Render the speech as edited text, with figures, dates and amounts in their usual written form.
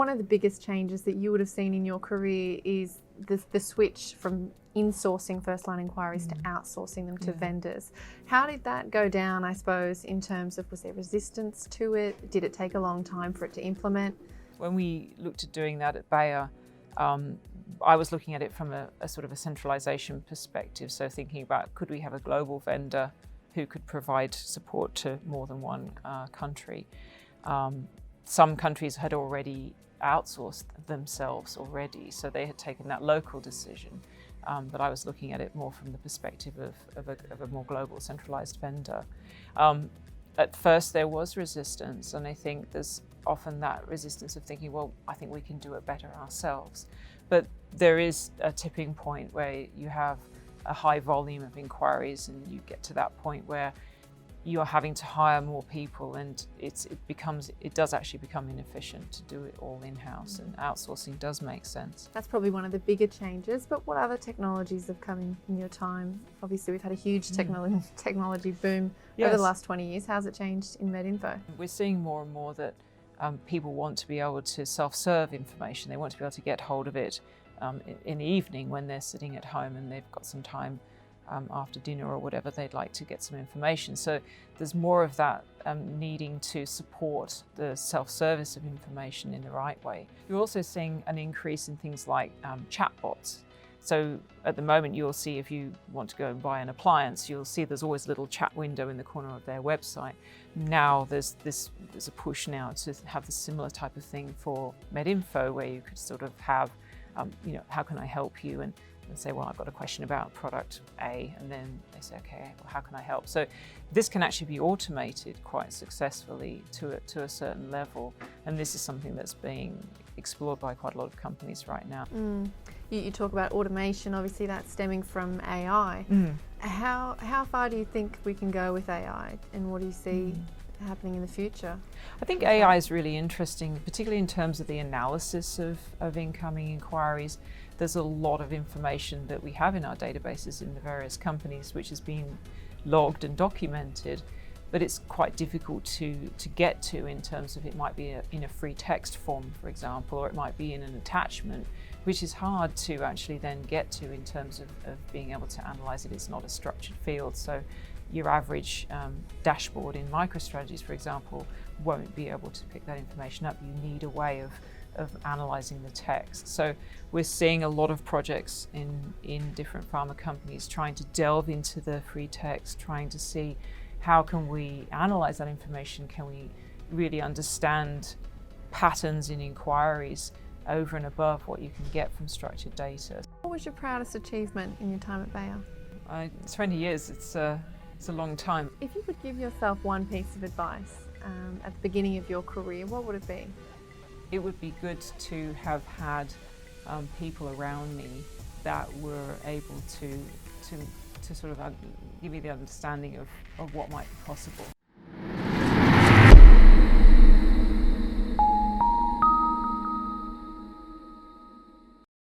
One of the biggest changes that you would have seen in your career is the switch from insourcing first-line inquiries to outsourcing them to vendors. How did that go down, I suppose, in terms of, was there resistance to it? Did it take a long time for it to implement? When we looked at doing that at Bayer, I was looking at it from a sort of a centralisation perspective, so thinking about, could we have a global vendor who could provide support to more than one country? Some countries had already outsourced themselves already, so they had taken that local decision. But I was looking at it more from the perspective of a more global centralised vendor. At first there was resistance, and I think there's often that resistance of thinking, well, I think we can do it better ourselves. But there is a tipping point where you have a high volume of inquiries and you get to that point where you're having to hire more people, and it does actually become inefficient to do it all in-house, and outsourcing does make sense. That's probably one of the bigger changes, but what other technologies have come in your time? Obviously we've had a huge technology boom over the last 20 years. How's it changed in MedInfo? We're seeing more and more that people want to be able to self-serve information. They want to be able to get hold of it in the evening when they're sitting at home and they've got some time after dinner or whatever, they'd like to get some information. So there's more of that needing to support the self-service of information in the right way. You're also seeing an increase in things like chatbots. So at the moment you'll see, if you want to go and buy an appliance, you'll see there's always a little chat window in the corner of their website. Now there's a push now to have the similar type of thing for MedInfo, where you could sort of have, how can I help you? And say, well, I've got a question about product A, and then they say, okay, well, how can I help? So this can actually be automated quite successfully to a certain level, and this is something that's being explored by quite a lot of companies right now. You talk about automation, obviously that's stemming from AI. How far do you think we can go with AI, and what do you see happening in the future? I think AI is really interesting, particularly in terms of the analysis of incoming inquiries. There's a lot of information that we have in our databases in the various companies which has been logged and documented, but it's quite difficult to get to, in terms of it might be in a free text form, for example, or it might be in an attachment, which is hard to actually then get to in terms of being able to analyse it. It's not a structured field, so your average dashboard in MicroStrategies, for example, won't be able to pick that information up. You need a way of analysing the text. So we're seeing a lot of projects in different pharma companies trying to delve into the free text, trying to see how can we analyse that information, can we really understand patterns in inquiries over and above what you can get from structured data. What was your proudest achievement in your time at Bayer? 20 years, it's a long time. If you could give yourself one piece of advice at the beginning of your career, what would it be? It would be good to have had people around me that were able to sort of give you the understanding of what might be possible.